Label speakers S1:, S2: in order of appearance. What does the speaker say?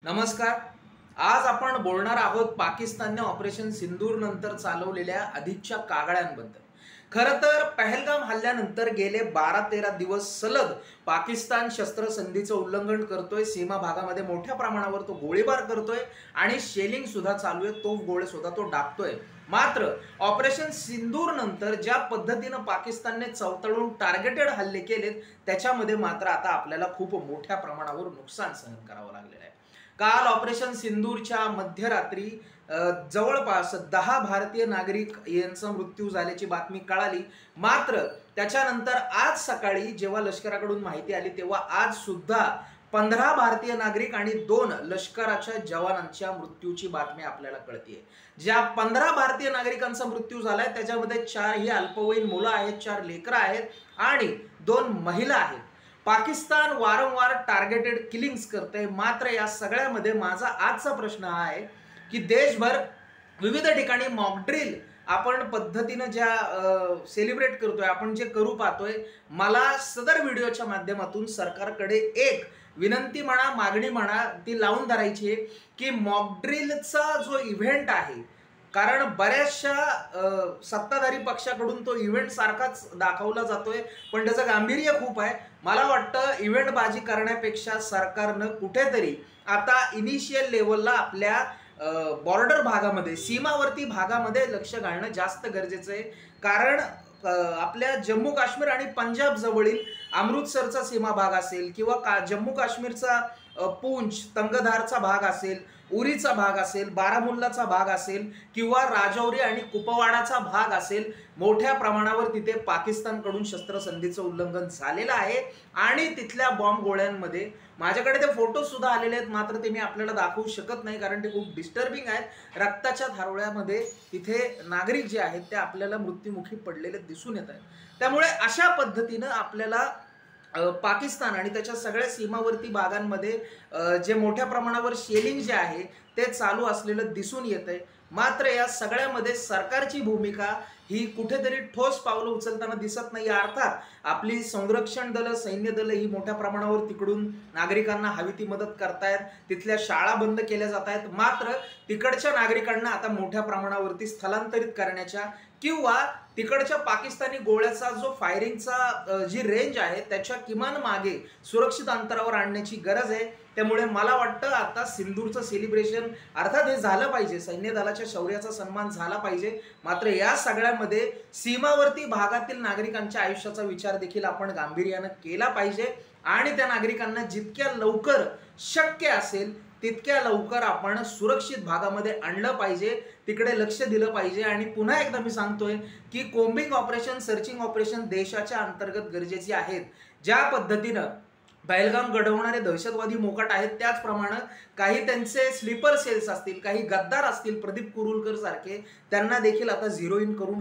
S1: नमस्कार. आज आपण बोलणार आहोत पाकिस्तानने ऑपरेशन सिंदूर नंतर चालवलेल्या अधिकच्या कागाळ्यांबद्दल. खरं तर पहलगाम हल्ल्यानंतर गेले 12-13 दिवस सलग पाकिस्तान शस्त्रसंधीचं उल्लंघन करतोय, सीमा भागामध्ये मोठ्या प्रमाणावर तो गोळीबार करतोय आणि शेलिंग सुद्धा चालू आहे, तोफ गोळे सुद्धा तो डागतोय. मात्र ऑपरेशन सिंदूर नंतर ज्या पद्धतीनं पाकिस्तानने चवतळून टार्गेटेड हल्ले केलेत, त्याच्यामध्ये मात्र आता आपल्याला खूप मोठ्या प्रमाणावर नुकसान सहन करावं लागलेलं आहे. काल ऑपरेशन सिंदूरच्या मध्यरात्री जवळपास 10 भारतीय नागरिक यांचा मृत्यू झाल्याची बातमी कळाली. मात्र त्याच्यानंतर आज सकाळी जेव्हा लष्कराकडून माहिती आली तेव्हा आज सुद्धा 15 भारतीय नागरिक आणि 2 लष्कराच्या जवानांच्या मृत्यूची बातमी आपल्याला कळतीये. ज्या 15 भारतीय नागरिकांचा मृत्यू झालाय त्याच्यामध्ये 4 ही अल्पवयीन मुलं आहेत, 4 लेकरं आहेत आणि 2 महिला आहेत. पाकिस्तान वारंवार टार्गेटेड किलिंग्स करते. मात्र या सगळ्यामध्ये माझा आजचा प्रश्न हा आहे की देशभर विविध ठिकाणी मॉक ड्रिल आपण पद्धतीनं ज्या सेलिब्रेट करतोय, आपण जे करू पाहतोय, मला सदर व्हिडिओच्या माध्यमातून सरकारकडे एक विनंती म्हणा, मागणी म्हणा, ती लावून धरायची आहे की मॉक ड्रिलचा जो इव्हेंट आहे, कारण बऱ्याचशा सत्ताधारी पक्षाकडून तो इव्हेंट सारखाच दाखवला जातोय, पण त्याचं गांभीर्य खूप आहे. मला वाटतं इव्हेंट बाजी करण्यापेक्षा सरकारनं कुठेतरी आता इनिशियल लेवलला आपल्या बॉर्डर भागामध्ये, सीमावर्ती भागामध्ये लक्ष घालणं जास्त गरजेचं आहे. कारण आपल्या जम्मू काश्मीर आणि पंजाब जवळील अमृतसरचा सीमा भाग असेल किंवा जम्मू काश्मीरचा पूंछ तंगधारचा भाग असेल, उरीचा भाग असेल, बारामुल्लाचा भाग असेल किंवा राजौरी आणि कुपवाडाचा भाग असेल, मोठ्या प्रमाणावर तिथे पाकिस्तानकडून शस्त्रसंधीचं उल्लंघन झालेलं आहे आणि तिथल्या बॉम्ब गोळ्यांमध्ये माझ्याकडे ते फोटो सुद्धा आलेले आहेत. मात्र ते मी आपल्याला दाखवू शकत नाही कारण ते खूप डिस्टर्बिंग आहेत. रक्ताच्या धारोळ्यामध्ये तिथे नागरिक जे आहेत ते आपल्याला मृत्युमुखी पडलेले दिसून येत आहेत. त्यामुळे अशा पद्धतीनं आपल्याला पाकिस्तान आणि त्याच्या सगळ्या सीमावर्ती भागांमध्ये जे मोठ्या प्रमाणावर शेलिंग जे आहे ते चालू असलेलं दिसून येतंय. मात्र या सगळ्यामध्ये सरकारची भूमिका ही कुठेतरी ठोस पावलं उचलताना दिसत नाही. अर्थात आपली संरक्षण दलं, सैन्य दलं ही मोठ्या प्रमाणावर तिकडून नागरिकांना हवी ती मदत करतायत, तिथल्या शाळा बंद केल्या जात आहेत. मात्र तिकडच्या नागरिकांना आता मोठ्या प्रमाणावरती स्थलांतरित करण्याच्या किंवा तिकडच्या पाकिस्तानी गोळ्याचा जो फायरिंगचा जी रेंज आहे त्याच्या किमान मागे सुरक्षित अंतरावर आणण्याची गरज आहे. त्यामुळे मला वाटतं आता सिंदूरचं सेलिब्रेशन अर्थात हे झालं पाहिजे, सैन्य दलाच्या शौर्याचा सन्मान झाला पाहिजे. मात्र या सगळ्यामध्ये सीमावर्ती भागातील नागरिकांच्या आयुष्याचा विचार देखील आपण गांभीर्यानं केला पाहिजे आणि त्या नागरिकांना जितक्या लवकर शक्य असेल तितक्या लवकर आपण सुरक्षित भागामध्ये आणलं पाहिजे, तिकडे लक्ष दिलं पाहिजे. आणि पुन्हा एकदा मी सांगतोय की कोम्बिंग ऑपरेशन, सर्चिंग ऑपरेशन देशाच्या अंतर्गत गरजेची आहेत. ज्या पद्धतीनं पहलगाम घडवणारे दहशतवादी मोकाट आहेत, त्याचप्रमाणे काही त्यांचे स्लीपर सेल्स असतील, काही गद्दार असतील, प्रदीप कुरुलकर सारखे, त्यांना देखील आता झिरो इन करून